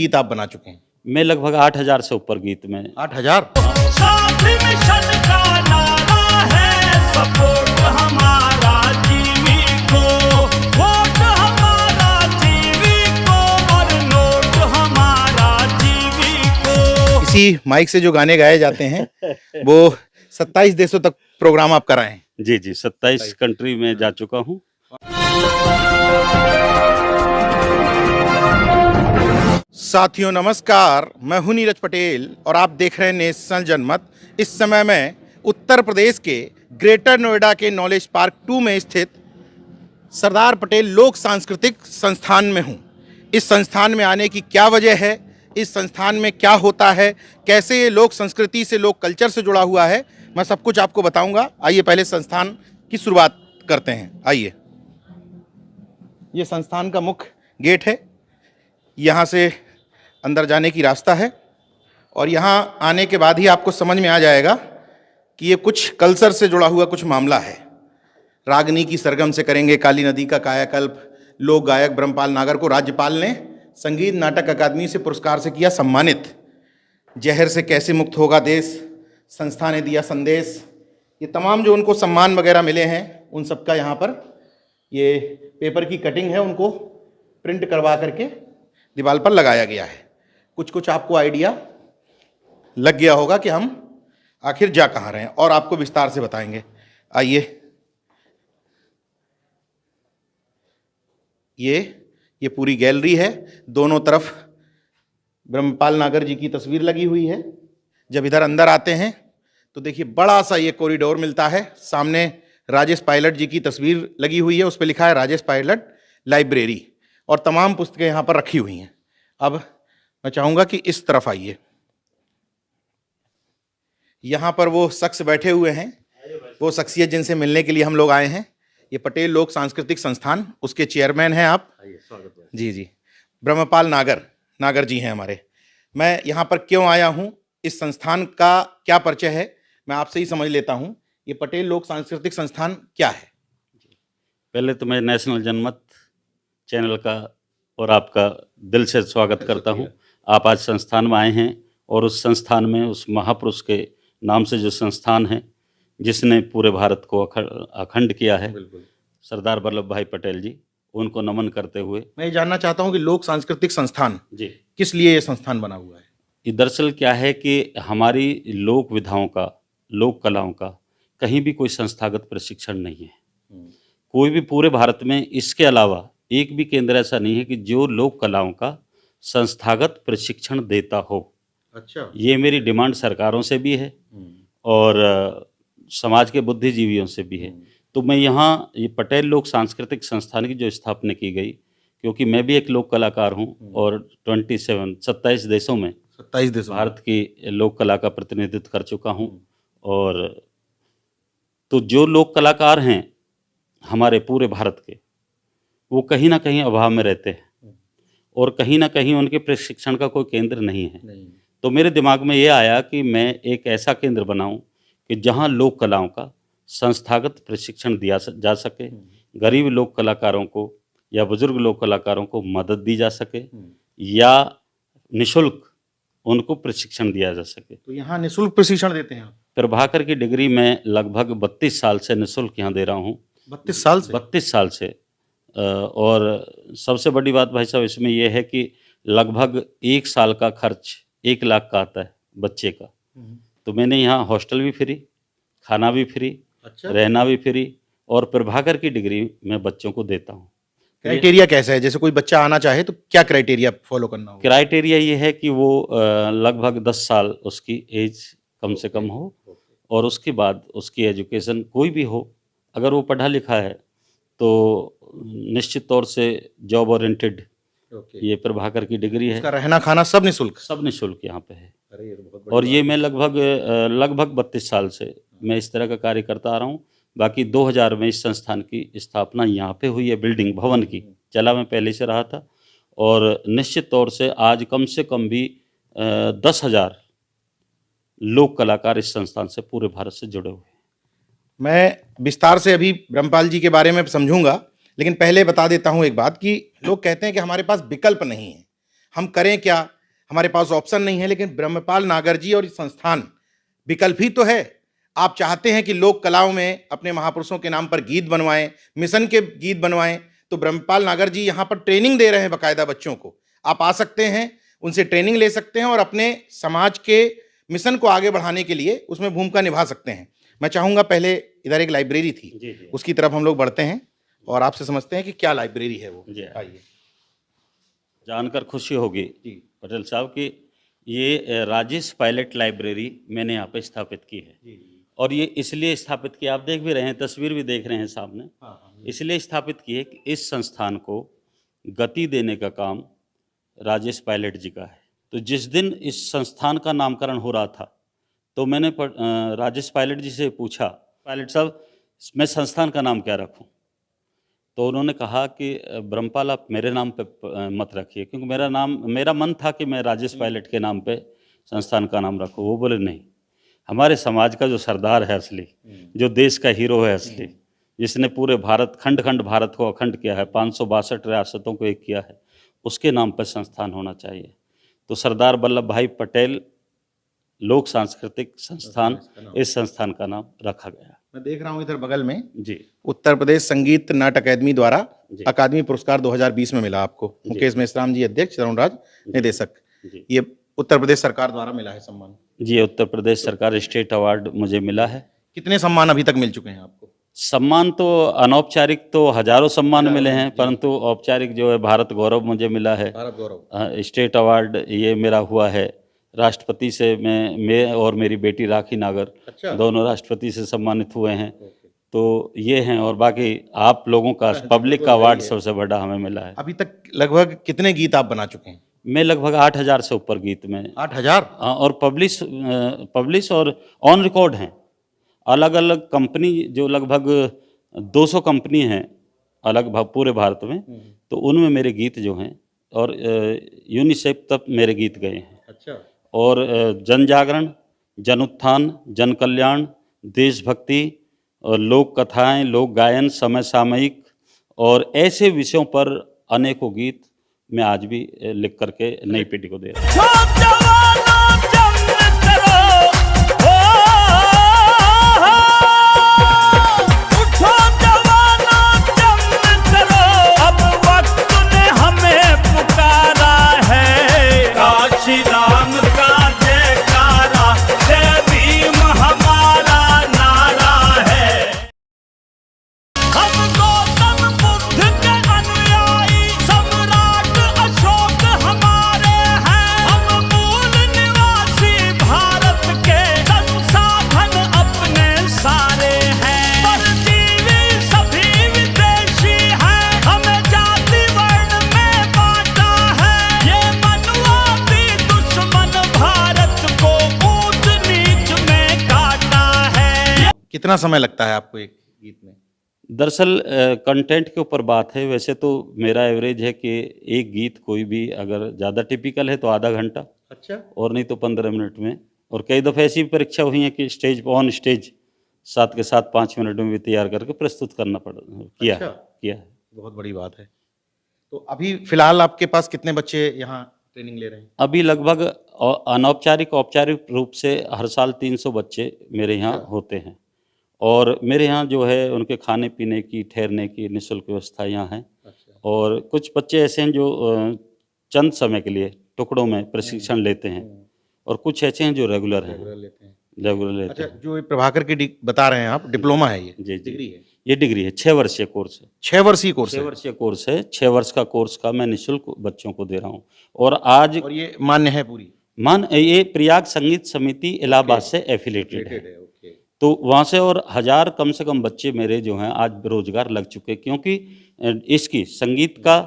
गीत आप बना चुके हैं? मैं लगभग 8,000 से ऊपर गीत में। 8,000? साथ मिशन का नारा है, सपोर्ट हमारा टीवी को, वोट हमारा टीवी को और नोट हमारा टीवी को। इसी माइक से जो गाने गाए जाते हैं वो 27 देशों तक प्रोग्राम आप कराए हैं? जी जी, 27 कंट्री में जा चुका हूँ। साथियों नमस्कार, मैं हूं नीरज पटेल और आप देख रहे हैं नेशनल जनमत। इस समय मैं उत्तर प्रदेश के ग्रेटर नोएडा के नॉलेज पार्क 2 में स्थित सरदार पटेल लोक सांस्कृतिक संस्थान में हूं। इस संस्थान में आने की क्या वजह है, इस संस्थान में क्या होता है, कैसे ये लोक संस्कृति से लोक कल्चर से जुड़ा हुआ है, मैं सब कुछ आपको बताऊंगा। आइए पहले संस्थान की शुरुआत करते हैं। आइए, ये संस्थान का मुख्य गेट है, यहाँ से अंदर जाने की रास्ता है और यहाँ आने के बाद ही आपको समझ में आ जाएगा कि ये कुछ कल्चर से जुड़ा हुआ कुछ मामला है। रागनी की सरगम से करेंगे काली नदी का कायाकल्प। लोक गायक ब्रह्मपाल नागर को राज्यपाल ने संगीत नाटक अकादमी से पुरस्कार से किया सम्मानित। जहर से कैसे मुक्त होगा देश, संस्था ने दिया संदेश। ये तमाम जो उनको सम्मान वगैरह मिले हैं उन सबका यहाँ पर ये पेपर की कटिंग है, उनको प्रिंट करवा करके दीवार पर लगाया गया है। कुछ कुछ आपको आइडिया लग गया होगा कि हम आखिर जा कहाँ रहे हैं और आपको विस्तार से बताएंगे। आइए, ये पूरी गैलरी है, दोनों तरफ ब्रह्मपाल नागर जी की तस्वीर लगी हुई है। जब इधर अंदर आते हैं तो देखिए बड़ा सा ये कॉरिडोर मिलता है। सामने राजेश पायलट जी की तस्वीर लगी हुई है, उस पर लिखा है राजेश पायलट लाइब्रेरी और तमाम पुस्तकें यहाँ पर रखी हुई हैं। अब मैं चाहूँगा कि इस तरफ आइए। यहाँ पर वो शख्स बैठे हुए हैं, वो शख्सियत जिनसे मिलने के लिए हम लोग आए हैं। ये पटेल लोक सांस्कृतिक संस्थान, उसके चेयरमैन हैं आप। जी जी, ब्रह्मपाल नागर जी हैं हमारे। मैं यहाँ पर क्यों आया हूँ, इस संस्थान का क्या परिचय है, मैं आपसे ही समझ लेता हूँ। ये पटेल लोक सांस्कृतिक संस्थान क्या है? पहले तो मैं नेशनल जनमत चैनल का और आपका दिल से स्वागत करता हूं। आप आज संस्थान में आए हैं और उस संस्थान में उस महापुरुष के नाम से जो संस्थान है जिसने पूरे भारत को अखंड किया है, सरदार वल्लभ भाई पटेल जी, उनको नमन करते हुए मैं ये जानना चाहता हूँ कि लोक सांस्कृतिक संस्थान जी किस लिए ये संस्थान बना हुआ है? ये दरअसल क्या है कि हमारी लोक विधाओं का, लोक कलाओं का कहीं भी कोई संस्थागत प्रशिक्षण नहीं है। कोई भी पूरे भारत में इसके अलावा एक भी केंद्र ऐसा नहीं है कि जो लोक कलाओं का संस्थागत प्रशिक्षण देता हो। अच्छा, ये मेरी डिमांड सरकारों से भी है और समाज के बुद्धिजीवियों से भी है। तो मैं यहाँ ये पटेल लोक सांस्कृतिक संस्थान की जो स्थापना की गई, क्योंकि मैं भी एक लोक कलाकार हूँ और 27 देशों में 27 देशों भारत की लोक कला का प्रतिनिधित्व कर चुका हूँ। और तो जो लोक कलाकार हैं हमारे पूरे भारत के, वो कहीं ना कहीं अभाव में रहते हैं और कहीं ना कहीं उनके प्रशिक्षण का कोई केंद्र नहीं है। तो मेरे दिमाग में ये आया कि मैं एक ऐसा केंद्र बनाऊं कि जहां लोक कलाओं का संस्थागत प्रशिक्षण दिया जा सके, गरीब लोक कलाकारों को या बुजुर्ग लोक कलाकारों को मदद दी जा सके या निःशुल्क उनको प्रशिक्षण दिया जा सके। तो यहाँ निःशुल्क प्रशिक्षण देते हैं आप? प्रभाकर की डिग्री मैं लगभग 32 साल से निःशुल्क यहाँ दे रहा हूँ। 32 साल से? 32 साल से। और सबसे बड़ी बात भाई साहब इसमें यह है कि लगभग 1 साल का खर्च 1 लाख का आता है बच्चे का। तो मैंने यहाँ हॉस्टल भी फ्री, खाना भी फ्री, अच्छा, रहना भी फ्री और प्रभाकर की डिग्री मैं बच्चों को देता हूँ। क्राइटेरिया कैसा है? जैसे कोई बच्चा आना चाहे तो क्या क्राइटेरिया फॉलो करना होगा? क्राइटेरिया ये है कि वो लगभग 10 साल उसकी एज कम से कम हो और उसके बाद उसकी एजुकेशन कोई भी हो, अगर वो पढ़ा लिखा है तो निश्चित तौर से जॉब ओरिएंटेड ये प्रभाकर की डिग्री है। उसका रहना खाना सब निःशुल्क? सब निःशुल्क यहाँ पे है। और ये मैं लगभग 32 साल से मैं इस तरह का कार्य करता आ रहा हूँ। बाकी 2000 में इस संस्थान की स्थापना यहाँ पे हुई है, बिल्डिंग भवन की। चला मैं पहले से रहा था और निश्चित तौर से आज कम से कम भी 10,000 लोक कलाकार इस संस्थान से पूरे भारत से जुड़े हुए हैं। मैं विस्तार से अभी ब्रह्मपाल जी के बारे में समझूंगा, लेकिन पहले बता देता हूं एक बात कि लोग कहते हैं कि हमारे पास विकल्प नहीं है, हम करें क्या, हमारे पास ऑप्शन नहीं है, लेकिन ब्रह्मपाल नागर जी और ये संस्थान विकल्प ही तो है। आप चाहते हैं कि लोक कलाओं में अपने महापुरुषों के नाम पर गीत बनवाएं, मिशन के गीत बनवाएं, तो ब्रह्मपाल नागर जी यहाँ पर ट्रेनिंग दे रहे हैं बाकायदा बच्चों को। आप आ सकते हैं, उनसे ट्रेनिंग ले सकते हैं और अपने समाज के मिशन को आगे बढ़ाने के लिए उसमें भूमिका निभा सकते हैं। मैं चाहूँगा, पहले इधर एक लाइब्रेरी थी, जी जी उसकी तरफ हम लोग बढ़ते हैं और आपसे समझते हैं कि क्या लाइब्रेरी है वो। जी। आइए। जानकर खुशी होगी जी। पटेल साहब कि ये राजेश पायलट लाइब्रेरी मैंने यहाँ पे स्थापित की है। जी। और ये इसलिए स्थापित किया, आप देख भी रहे हैं, तस्वीर भी देख रहे हैं सामने। हाँ। इसलिए स्थापित की है कि इस संस्थान को गति देने का काम राजेश पायलट जी का है। तो जिस दिन इस संस्थान का नामकरण हो रहा था तो मैंने राजेश पायलट जी से पूछा, पायलट साहब मैं संस्थान का नाम क्या रखूं? तो उन्होंने कहा कि ब्रह्मपाल आप मेरे नाम पे मत रखिए, क्योंकि मेरा मन था कि मैं राजेश पायलट के नाम पे संस्थान का नाम रखूं। वो बोले नहीं, हमारे समाज का जो सरदार है असली, जो देश का हीरो है असली, जिसने पूरे भारत खंड खंड भारत को अखंड किया है, 562 रियासतों को एक किया है, उसके नाम पर संस्थान होना चाहिए। तो सरदार वल्लभ भाई पटेल लोक सांस्कृतिक संस्थान, इस संस्थान का नाम रखा गया। मैं देख रहा हूँ इधर बगल में जी उत्तर प्रदेश संगीत नाट्य अकादमी द्वारा जी। अकादमी पुरस्कार 2020 में मिला आपको। जी। मुकेश मेश्राम जी अध्यक्ष, तरुणराज निदेशक। जी। ये उत्तर प्रदेश सरकार द्वारा मिला है सम्मान। जी, उत्तर प्रदेश सरकार स्टेट अवार्ड मुझे मिला है। कितने सम्मान अभी तक मिल चुके हैं आपको? सम्मान तो अनौपचारिक तो हजारों सम्मान मिले हैं, परंतु औपचारिक जो है भारत गौरव मुझे मिला है। भारत गौरव। स्टेट अवार्ड ये मेरा हुआ है। राष्ट्रपति से मैं और मेरी बेटी राखी नागर अच्छा। दोनों राष्ट्रपति से सम्मानित हुए हैं। तो ये हैं, और बाकी आप लोगों का पब्लिक का अवार्ड सबसे बड़ा हमें मिला है। अभी तक लगभग कितने गीत आप बना चुके हैं? मैं लगभग 8000 से ऊपर गीत में 8000 और पब्लिश और ऑन रिकॉर्ड हैं। अलग अलग कंपनी जो लगभग 200 कंपनी हैं अलग पूरे भारत में, तो उनमें मेरे गीत जो हैं, और यूनिसेफ तक मेरे गीत गए हैं। अच्छा। और जन जागरण, जन उत्थान, जन कल्याण, देशभक्ति और लोक कथाएं, लोक गायन, समय सामयिक और ऐसे विषयों पर अनेकों गीत मैं आज भी लिख करके नई पीढ़ी को दे रहा हूँ। नौजवानों जंग करो, उठो जवानों जंग करो, अब वक्त ने हमें पुकारा है। काशी राम का जयकारा, जय भीम हमारा नारा है। हम गौतम बुद्ध के अनुयायी, सम्राट अशोक हमारे हैं। हम मूल निवासी भारत के, संसाधन अपने सारे हैं। परजीवी सभी विदेशी हैं, हमें जाति वर्ण में बांटा है। ये मनवादी दुश्मन भारत को ऊंच नीच में काटा है। कितना समय लगता है आपको एक गीत में? दरअसल कंटेंट के ऊपर बात है। वैसे तो मेरा एवरेज है कि एक गीत कोई भी अगर ज़्यादा टिपिकल है तो आधा घंटा, अच्छा। और नहीं तो 15 मिनट में। और कई दफ़े ऐसी भी परीक्षा हुई है कि ऑन स्टेज साथ के साथ 5 मिनट में भी तैयार करके प्रस्तुत करना किया अच्छा। किया है। बहुत बड़ी बात है। तो अभी फिलहाल आपके पास कितने बच्चे यहाँ ट्रेनिंग ले रहे हैं? अभी लगभग अनौपचारिक औपचारिक रूप से हर साल 300 बच्चे मेरे यहाँ होते हैं। और मेरे यहाँ जो है उनके खाने पीने की, ठहरने की निःशुल्क व्यवस्था यहाँ है। अच्छा। और कुछ बच्चे ऐसे हैं जो चंद समय के लिए टुकड़ों में प्रशिक्षण लेते हैं, और कुछ ऐसे हैं जो रेगुलर हैं, लेते हैं। रेगुलर लेते अच्छा, हैं। जो ये प्रभाकर की बता रहे हैं आप, डिप्लोमा है ये? जी जी, डिग्री है? ये डिग्री है, 6 वर्षीय कोर्स है। 6 वर्षीय कोर्स 6 है? वर्षीय कोर्स है। 6 वर्ष का कोर्स का मैं निःशुल्क बच्चों को दे रहा हूँ। और आज और ये मान्य है पूरी? ये प्रयाग संगीत समिति इलाहाबाद से एफिलेटेड है। ओके। तो वहाँ से और 1000 कम से कम बच्चे मेरे जो हैं आज बेरोजगार लग चुके, क्योंकि इसकी संगीत का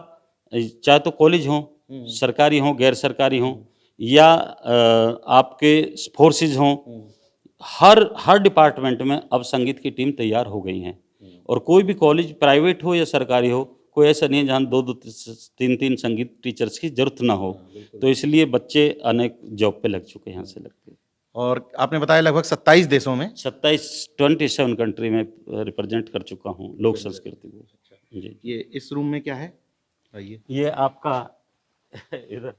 चाहे तो कॉलेज हो, सरकारी हो, गैर सरकारी हो, या आपके फोर्सेज हों, हर डिपार्टमेंट में अब संगीत की टीम तैयार हो गई हैं। और कोई भी कॉलेज प्राइवेट हो या सरकारी हो, कोई ऐसा नहीं है जहाँ 2-2 3-3 संगीत टीचर्स की जरूरत ना हो। तो इसलिए बच्चे अनेक जॉब पे लग चुके हैं यहाँ से लगते। और आपने बताया लगभग 27 देशों में? 27 कंट्री में रिप्रेजेंट कर चुका हूँ लोक संस्कृति को। जी। ये इस रूम में क्या है? आइए। ये आपका इधर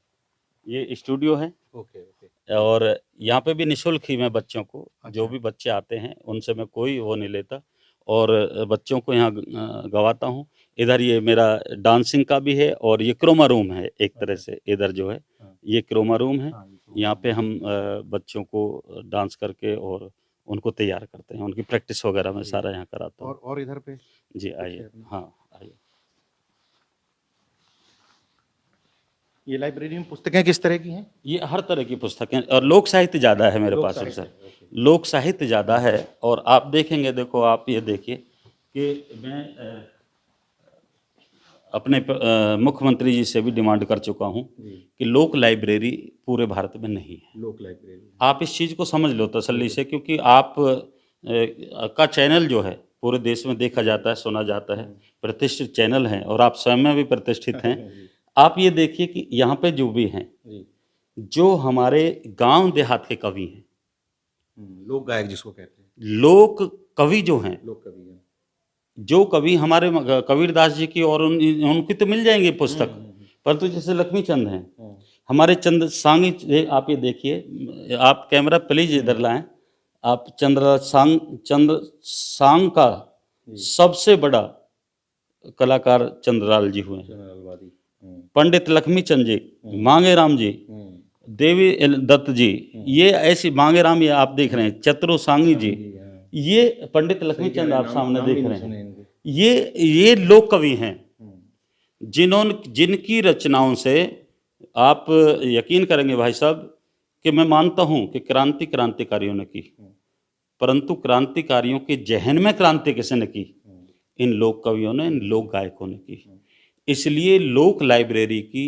ये स्टूडियो है ओके ओके और यहाँ पे भी निःशुल्क ही मैं बच्चों को जो अच्छा। भी बच्चे आते हैं उनसे मैं कोई वो नहीं लेता और बच्चों को यहाँ गवाता हूँ। इधर ये मेरा डांसिंग का भी है और ये क्रोमा रूम है एक तरह से इधर जो है हाँ। ये क्रोमा रूम है। हाँ, ये तो यहाँ पे हम बच्चों को डांस करके और उनको तैयार करते हैं, उनकी प्रैक्टिस वगैरह मैं जी। सारा यहाँ कराता हूँ। और इधर पे जी कुछ है आइए, अपना? हाँ आइए। ये लाइब्रेरी में पुस्तकें किस तरह की हैं? ये हर तरह की पुस्तकें और लोक साहित्य ज़्यादा है मेरे लोक पास साहित्य सर। है, ओके। लोक साहित्य ज़्यादा है और आप देखेंगे, देखो आप ये देखिए कि मैं अपने मुख्यमंत्री जी से भी डिमांड कर चुका हूँ जी। कि लोक लाइब्रेरी पूरे भारत में नहीं है। लोक लाइब्रेरी आप इस चीज़ को समझ लो तसल्ली से, क्योंकि आप का चैनल जो है पूरे देश में देखा जाता है, सुना जाता है, प्रतिष्ठित चैनल है और आप स्वयं में भी प्रतिष्ठित हैं। जी। आप ये देखिए कि यहाँ पे जो भी हैं, जी। जो हमारे गांव देहात के कवि हैं, लोक गायक जिसको कहते हैं, लोक कवि जो हैं, लोक कवि हैं। जो कवि हमारे कबीरदास जी की और उनकी तो मिल जाएंगी पुस्तक, परंतु जैसे लक्ष्मीचंद हैं, हमारे चंद्र सांगी, आप ये देखिए, आप कैमरा प्लीज इधर लाएं, आप चंद्र सांग का सबसे बड़ा कलाकार चंद्रलाल जी हुए हैं। चंद्रलालवादी। पंडित लक्ष्मीचंद जी, मांगेराम जी, देवी दत्त जी, ये ऐसी मांगेराम, ये आप देख रहे हैं, चतुरो सांगी जी, ये पंडित लक्ष्मीचंद आप सामने देख रहे हैं, ये लोक कवि हैं जिनकी रचनाओं से आप यकीन करेंगे भाई साहब कि मैं मानता हूं कि क्रांतिकारियों ने की, परंतु क्रांतिकारियों के जहन में क्रांति किसने की? इन लोक कवियों ने, इन लोक गायकों ने की। इसलिए लोक लाइब्रेरी की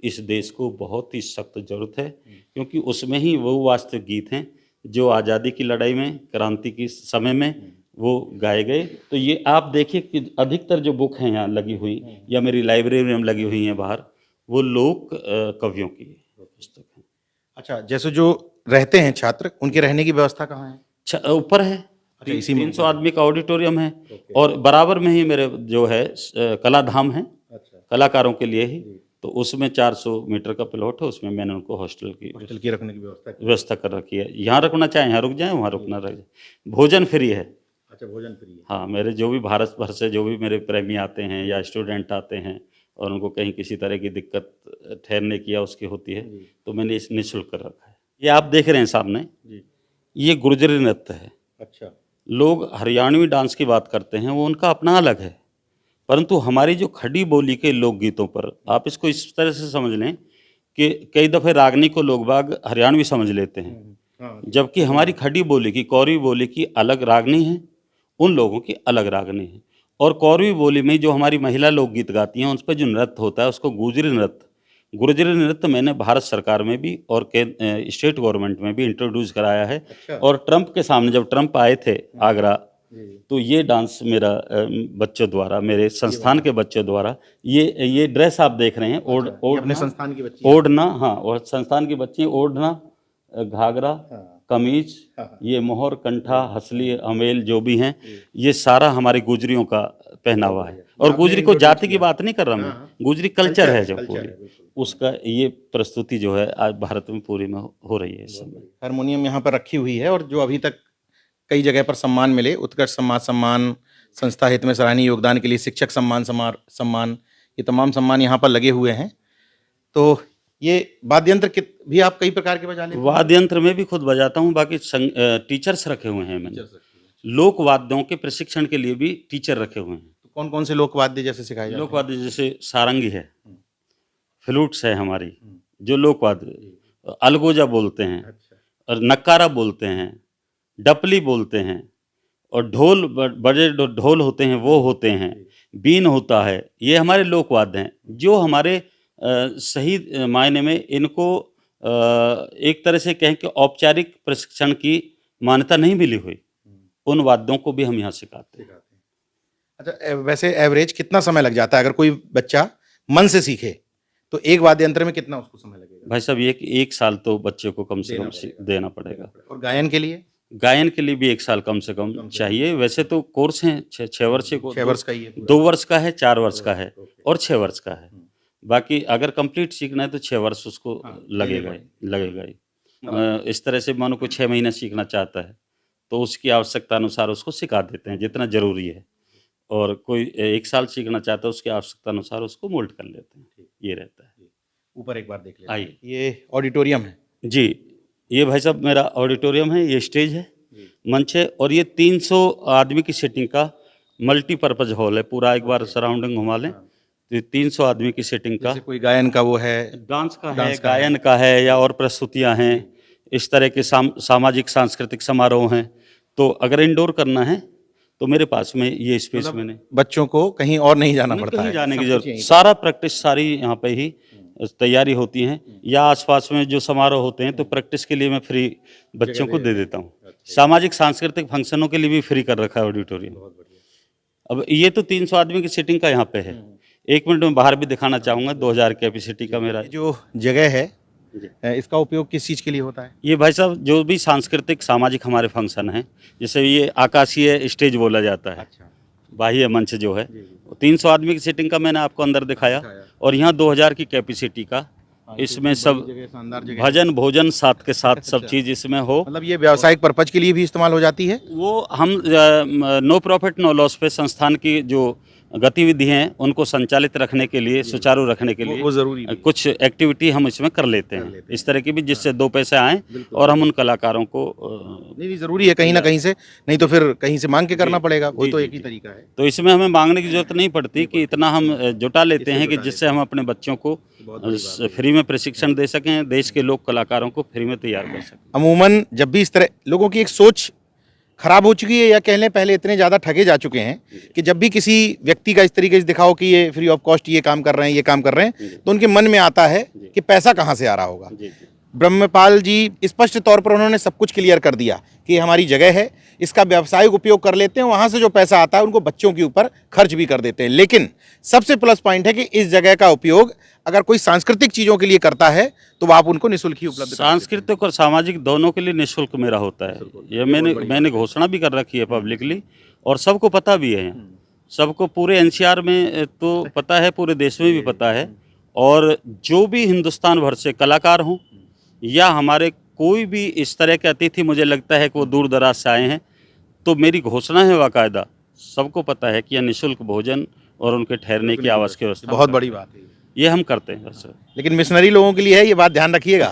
इस देश को बहुत ही सख्त जरूरत है, क्योंकि उसमें ही वो वास्तविक गीत हैं जो आज़ादी की लड़ाई में, क्रांति के समय में वो गाए गए। तो ये आप देखिए कि अधिकतर जो बुक हैं यहाँ लगी हुई या मेरी लाइब्रेरी में लगी हुई हैं बाहर, वो लोक कवियों की पुस्तक हैं। अच्छा, जैसे जो रहते हैं छात्र, उनके रहने की व्यवस्था कहाँ है? ऊपर है, अच्छा, इसी में 300 आदमी का ऑडिटोरियम है और बराबर में ही मेरे जो है कला धाम है, कलाकारों के लिए ही, तो उसमें 400 मीटर का प्लॉट है, उसमें मैंने उनको हॉस्टल की रखने की व्यवस्था कर रखी है। यहाँ रुकना चाहे यहाँ रुक जाए, वहाँ रुकना रह जाए, भोजन फ्री है। अच्छा, भोजन फ्री है। हाँ, मेरे जो भी भारत भर से जो भी मेरे प्रेमी आते हैं या स्टूडेंट आते हैं और उनको कहीं किसी तरह की दिक्कत ठहरने की या उसकी होती है, तो मैंने इस निःशुल्क कर रखा है। ये आप देख रहे हैं सामने, ये गुर्जरी नृत्य है। अच्छा, लोग हरियाणवी डांस की बात करते हैं, वो उनका अपना अलग है, परंतु हमारी जो खड़ी बोली के लोकगीतों पर आप इसको इस तरह से समझ लें कि कई दफ़े रागनी को लोग बाग हरियाणवी समझ लेते हैं, जबकि हमारी खड़ी बोली की, कौरवी बोली की अलग रागनी है, उन लोगों की अलग रागनी है। और कौरवी बोली में जो हमारी महिला लोकगीत गाती हैं, उस पर जो नृत्य होता है उसको गुर्जरी नृत्य मैंने भारत सरकार में भी और स्टेट गवर्नमेंट में भी इंट्रोड्यूस कराया है। अच्छा। और ट्रंप के सामने जब ट्रंप आए थे आगरा, तो ये डांस मेरा बच्चों द्वारा, मेरे संस्थान के बच्चों द्वारा, ये ड्रेस आप देख रहे हैं, अपने संस्थान की बच्ची, ओढ़ना, हाँ, और संस्थान की बच्ची, ओढ़ना, घाघरा, कमीज, ये मोहर, कंठा, हसली, अमेल जो भी हैं, ये सारा हमारे गुजरियों का पहनावा है। और गुजरी को जाति की बात नहीं कर रहा मैं, गुजरी कल्चर है जो पूरी, उसका ये प्रस्तुति जो है आज भारत में पूरी में हो रही है इस समय। हारमोनियम यहाँ पर रखी हुई है और जो अभी तक कई जगह पर सम्मान मिले, उत्कर्ष सम्मान, संस्था हित में सराहनीय योगदान के लिए शिक्षक सम्मान, ये तमाम सम्मान यहाँ पर लगे हुए हैं। तो ये वाद्यंत्र भी आप कई प्रकार के बजा लेते हैं? वाद्यंत्र में भी खुद बजाता हूँ, बाकी टीचर्स रखे हुए हैं मैंने, लोक वाद्यों के प्रशिक्षण के लिए भी टीचर रखे हुए हैं। तो कौन कौन से लोक वाद्य जैसे सिखाए जाते हैं? लोक वाद्य जैसे सारंगी है, फ्लूट्स है हमारी, जो लोक वाद्य, अलगोजा बोलते हैं, और नक्कारा बोलते हैं, डपली बोलते हैं, और ढोल, बड़े ढोल होते हैं वो होते हैं, बीन होता है, ये हमारे लोक वाद्य हैं जो हमारे सही मायने में इनको एक तरह से कहें कि औपचारिक प्रशिक्षण की मान्यता नहीं मिली हुई, उन वाद्यों को भी हम यहाँ सिखाते हैं। अच्छा, वैसे एवरेज कितना समय लग जाता है अगर कोई बच्चा मन से सीखे, तो एक वाद्य यंत्र में कितना उसको समय लगेगा? भाई साहब, एक साल तो बच्चे को कम से कम देना पड़ेगा। और गायन के लिए? गायन के लिए भी 1 साल कम से कम चाहिए। वैसे तो कोर्स हैं 6 वर्ष को, 6 वर्ष का ही है, 2 वर्ष का है, 4 वर्ष का है और 6 वर्ष का है। बाकी अगर कंप्लीट सीखना है तो 6 वर्ष उसको हाँ, लगेगा ही। इस तरह से मानो कोई 6 महीना सीखना चाहता है तो उसकी आवश्यकता अनुसार उसको सिखा देते हैं जितना ज़रूरी है, और कोई 1 साल सीखना चाहता है उसकी आवश्यकता अनुसार उसको मोल्ड कर लेते हैं, ये रहता है। ऊपर एक बार देख लेते हैं। आइए। ये ऑडिटोरियम है। जी, ये भाई साहब मेरा ऑडिटोरियम है, ये स्टेज है, मंच है, और ये 300 आदमी की सीटिंग का मल्टीपर्पज़ हॉल है। पूरा एक बार सराउंडिंग घुमा लें तो ये 300 आदमी की सीटिंग का जैसे कोई गायन का वो है, डांस का है, डांस का गायन का है, या और प्रस्तुतियां हैं, इस तरह के सामाजिक सांस्कृतिक समारोह हैं। तो अगर इंडोर करना है तो मेरे पास में ये स्पेस मैंने बच्चों को कहीं और नहीं जाना नहीं, पड़ता कहीं है, जाने की सब कुछ जरूरत, यहीं। सारा प्रैक्टिस सारी यहाँ पे ही तैयारी होती है, या आसपास में जो समारोह होते हैं तो प्रैक्टिस के लिए मैं फ्री बच्चों को दे देता हूँ। सामाजिक सांस्कृतिक फंक्शनों के लिए भी फ्री कर रखा है ऑडिटोरियम। अब ये तो 300 आदमी की सीटिंग का यहाँ पे है। 1 मिनट में बाहर भी दिखाना चाहूँगा, 2000 कैपेसिटी का मेरा। ये जो जगह है इसका उपयोग किस चीज़ के लिए होता है? ये भाई साहब जो भी सांस्कृतिक सामाजिक हमारे फंक्शन हैं, जैसे ये आकाशीय स्टेज बोला जाता है, अच्छा, बाह्य मंच जो है, 300 आदमी की सीटिंग का मैंने आपको अंदर दिखाया, और यहाँ 2000 की कैपेसिटी का, इसमें सब जगह, शानदार जगह। भजन भोजन साथ के साथ सब चीज़ इसमें हो। मतलब ये व्यावसायिक पर्पज के लिए भी इस्तेमाल हो जाती है? वो हम नो प्रॉफिट नो लॉस पे संस्थान की जो गतिविधि हैं उनको संचालित रखने के लिए, सुचारू रखने के लिए वो ज़रूरी भी है। कुछ एक्टिविटी हम इसमें कर लेते हैं, इस तरह की भी, जिससे 2 पैसे आएँ और हम उन कलाकारों को नहीं, ज़रूरी है कहीं ना कहीं से, नहीं तो फिर कहीं से मांग के करना पड़ेगा, वो तो एक ही तरीका है। तो इसमें हमें मांगने की जरूरत नहीं पड़ती कि इतना हम जुटा लेते हैं कि जिससे हम अपने बच्चों को फ्री में प्रशिक्षण दे सकें, देश के लोक कलाकारों को फ्री में तैयार कर सकें। अमूमन जब भी इस तरह लोगों की एक सोच खराब हो चुकी है, या कह लें पहले इतने ज़्यादा ठगे जा चुके हैं कि जब भी किसी व्यक्ति का इस तरीके से दिखाओ कि ये फ्री ऑफ कॉस्ट ये काम कर रहे हैं, ये काम कर रहे हैं, तो उनके मन में आता है कि पैसा कहाँ से आ रहा होगा। ब्रह्मपाल जी स्पष्ट तौर पर उन्होंने सब कुछ क्लियर कर दिया कि ये हमारी जगह है, इसका व्यावसायिक उपयोग कर लेते हैं, वहाँ से जो पैसा आता है उनको बच्चों के ऊपर खर्च भी कर देते हैं। लेकिन सबसे प्लस पॉइंट है कि इस जगह का उपयोग अगर कोई सांस्कृतिक चीज़ों के लिए करता है तो आप उनको निःशुल्क ही उपलब्ध कराते हैं। सांस्कृतिक और सामाजिक दोनों के लिए निःशुल्क मेरा होता है। ये मैंने घोषणा भी कर रखी है पब्लिकली, और सबको पता भी है, सबको पूरे एनसीआर में तो पता है, पूरे देश में भी पता है। और जो भी हिंदुस्तान भर से कलाकार हों या हमारे कोई भी इस तरह के अतिथि, मुझे लगता है कि वो दूर दराज से आए हैं, तो मेरी घोषणा है बाकायदा, सबको पता है कि यह निःशुल्क भोजन और उनके ठहरने की आवास की व्यवस्था बहुत बड़ी बात है ये हम करते हैं सर। लेकिन मिशनरी लोगों के लिए है, ये बात ध्यान रखिएगा।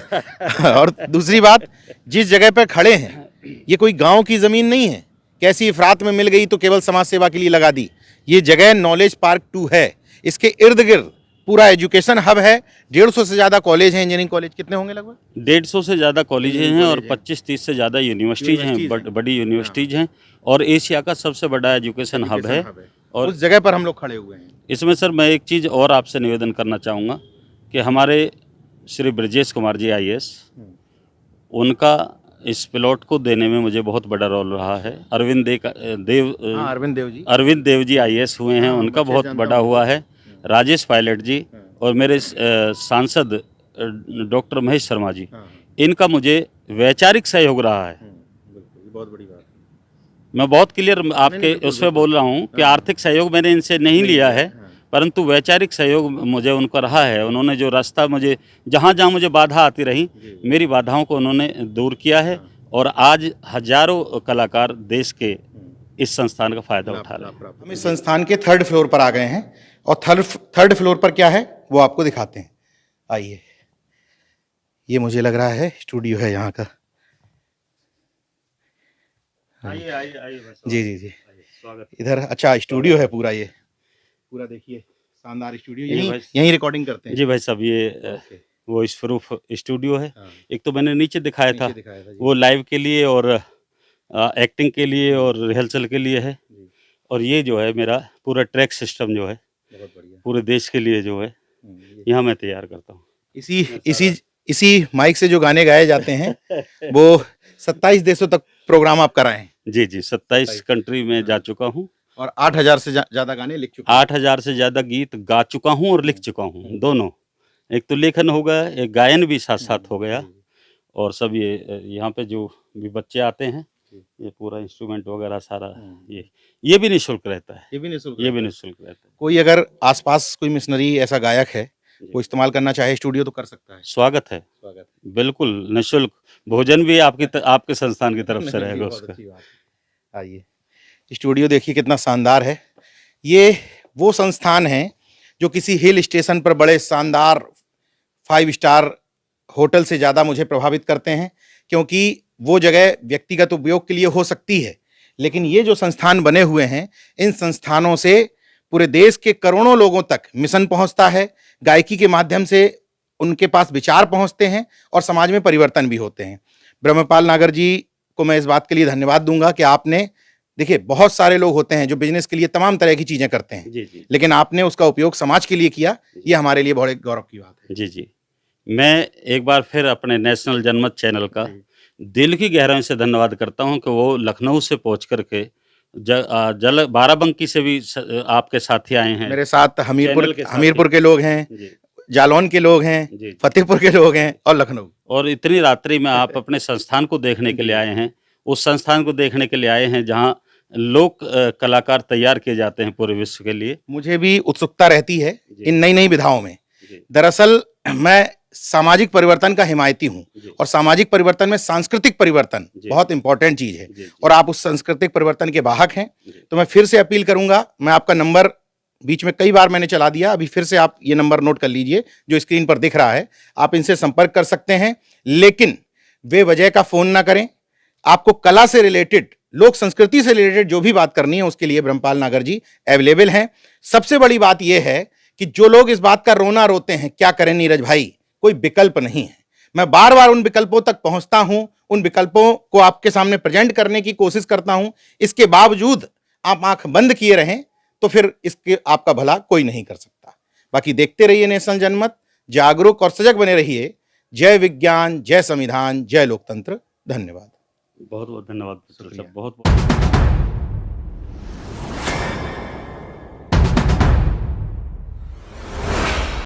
और दूसरी बात, जिस जगह पर खड़े हैं ये कोई गांव की ज़मीन नहीं है, कैसी इफरात में मिल गई तो केवल समाज सेवा के लिए लगा दी। ये जगह नॉलेज पार्क 2 है, इसके इर्द गिर्द पूरा एजुकेशन हब है। 150 से ज़्यादा कॉलेज हैं, इंजीनियरिंग कॉलेज कितने होंगे लगभग? 150 से ज़्यादा कॉलेजें हैं और 25-30 से ज़्यादा यूनिवर्सिटीज़ हैं, बड़ी यूनिवर्सिटीज़ हैं, और एशिया का सबसे बड़ा एजुकेशन हब है। और उस जगह पर हम लोग खड़े हुए हैं। इसमें सर मैं एक चीज़ और आपसे निवेदन करना चाहूँगा कि हमारे श्री ब्रजेश कुमार जी IAS, उनका इस प्लॉट को देने में मुझे बहुत बड़ा रोल रहा है। अरविंद देव जी IAS हुए हैं, उनका बहुत बड़ा हुआ है। राजेश पायलट जी और मेरे सांसद डॉक्टर महेश शर्मा जी, इनका मुझे वैचारिक सहयोग रहा है। बहुत बड़ी बात है। मैं बहुत क्लियर आपके उस पर बोल रहा हूँ कि आर्थिक सहयोग मैंने इनसे नहीं लिया है, परंतु वैचारिक सहयोग मुझे उनका रहा है। उन्होंने जो रास्ता मुझे, जहाँ जहाँ मुझे बाधा आती रही, मेरी बाधाओं को उन्होंने दूर किया है, और आज हजारों कलाकार देश के इस संस्थान का फायदा उठा रहे हैं। हम इस संस्थान के 3rd फ्लोर पर आ गए हैं, और 3rd फ्लोर पर क्या है वो आपको दिखाते हैं। आइए, ये मुझे लग रहा है स्टूडियो है यहाँ का। आइए जी स्वागत। इधर अच्छा स्टूडियो है पूरा, ये पूरा देखिए शानदार स्टूडियो, यहीं रिकॉर्डिंग करते हैं। जी भाई साहब, ये वो स्वरूप स्टूडियो है। एक तो मैंने नीचे दिखाया था, वो लाइव के लिए और एक्टिंग के लिए और रिहर्सल के लिए है। और ये जो है मेरा पूरा ट्रैक सिस्टम जो है पूरे देश के लिए जो है यहाँ मैं तैयार करता हूँ। इसी माइक से जो गाने गाए जाते हैं वो 27 देशों तक प्रोग्राम आप कराएं। जी 27 कंट्री में जा चुका हूँ, और 8000 से ज़्यादा गाने लिख चुका। 8000 से ज़्यादा गीत गा चुका हूँ और लिख चुका हूँ, दोनों। एक तो लेखन हो गया, एक गायन भी साथ साथ हो गया। और सब ये यहाँ पे जो भी बच्चे आते हैं, ये पूरा इंस्ट्रूमेंट वगैरह सारा ये भी निःशुल्क रहता है। ये भी निःशुल्क रहता है। कोई अगर आसपास कोई मिशनरी ऐसा गायक है वो इस्तेमाल करना चाहे स्टूडियो तो कर सकता है। स्वागत है, स्वागत बिल्कुल निःशुल्क भोजन भी आपके संस्थान की तरफ से रहेगा बहुत उसका। अच्छी बात है। आइए, स्टूडियो देखिए कितना शानदार है। ये वो संस्थान है जो किसी हिल स्टेशन पर बड़े शानदार 5 स्टार होटल से ज़्यादा मुझे प्रभावित करते हैं, क्योंकि वो जगह व्यक्तिगत उपयोग के लिए हो सकती है, लेकिन ये जो संस्थान बने हुए हैं, इन संस्थानों से पूरे देश के करोड़ों लोगों तक मिशन पहुंचता है। गायकी के माध्यम से उनके पास विचार पहुंचते हैं और समाज में परिवर्तन भी होते हैं। ब्रह्मपाल नागर जी को मैं इस बात के लिए धन्यवाद दूंगा कि आपने, देखिए बहुत सारे लोग होते हैं जो बिजनेस के लिए तमाम तरह की चीजें करते हैं, जी लेकिन आपने उसका उपयोग समाज के लिए किया, ये हमारे लिए बहुत गौरव की बात है। जी। मैं एक बार फिर अपने नेशनल जनमत चैनल का दिल की गहराई से धन्यवाद करता हूं कि वो लखनऊ से पहुंच करके जल बाराबंकी से भी आपके साथी आए हैं। मेरे साथ चैनल के साथी। हमीरपुर के लोग हैं, जी जालौन के लोग हैं, जी। फतेहपुर के लोग हैं और लखनऊ। और इतनी रात्रि में आप अपने संस्थान को देखने के लिए आए हैं, उस संस्थान को देखने के लिए आए हैं जहां लोक कलाकार तैयार किए जाते हैं पूरे विश्व के लिए। मुझे भी उत्सुकता रहती है जी। इन नई नई विधाओं में। जी। दरअसल मैं सामाजिक परिवर्तन का हिमायती हूँ, जी। और सामाजिक परिवर्तन में सांस्कृतिक परिवर्तन जी। बहुत इंपॉर्टेंट चीज है, जी। और आप उस सांस्कृतिक परिवर्तन के वाहक हैं। जी। तो मैं फिर से अपील करूंगा, मैं आपका नंबर बीच में कई बार मैंने चला दिया, अभी फिर से आप ये नंबर नोट कर लीजिए जो स्क्रीन पर दिख रहा है। आप इनसे संपर्क कर सकते हैं, लेकिन वे वजह का फोन ना करें। आपको कला से रिलेटेड, लोक संस्कृति से रिलेटेड जो भी बात करनी है, उसके लिए ब्रह्मपाल नागर जी अवेलेबल हैं। सबसे बड़ी बात यह है कि जो लोग इस बात का रोना रोते हैं, क्या करें नीरज भाई, कोई विकल्प नहीं है। मैं बार बार उन विकल्पों तक पहुंचता हूं, उन विकल्पों को आपके सामने प्रेजेंट करने की कोशिश करता हूं। इसके बावजूद आप आंख बंद किए रहें तो फिर इसके आपका भला कोई नहीं कर सकता। बाकी देखते रहिए नेशनल जनमत, जागरूक और सजग बने रहिए। जय विज्ञान, जय संविधान, जय लोकतंत्र। धन्यवाद। बहुत बहुत धन्यवाद। बहुत बहुत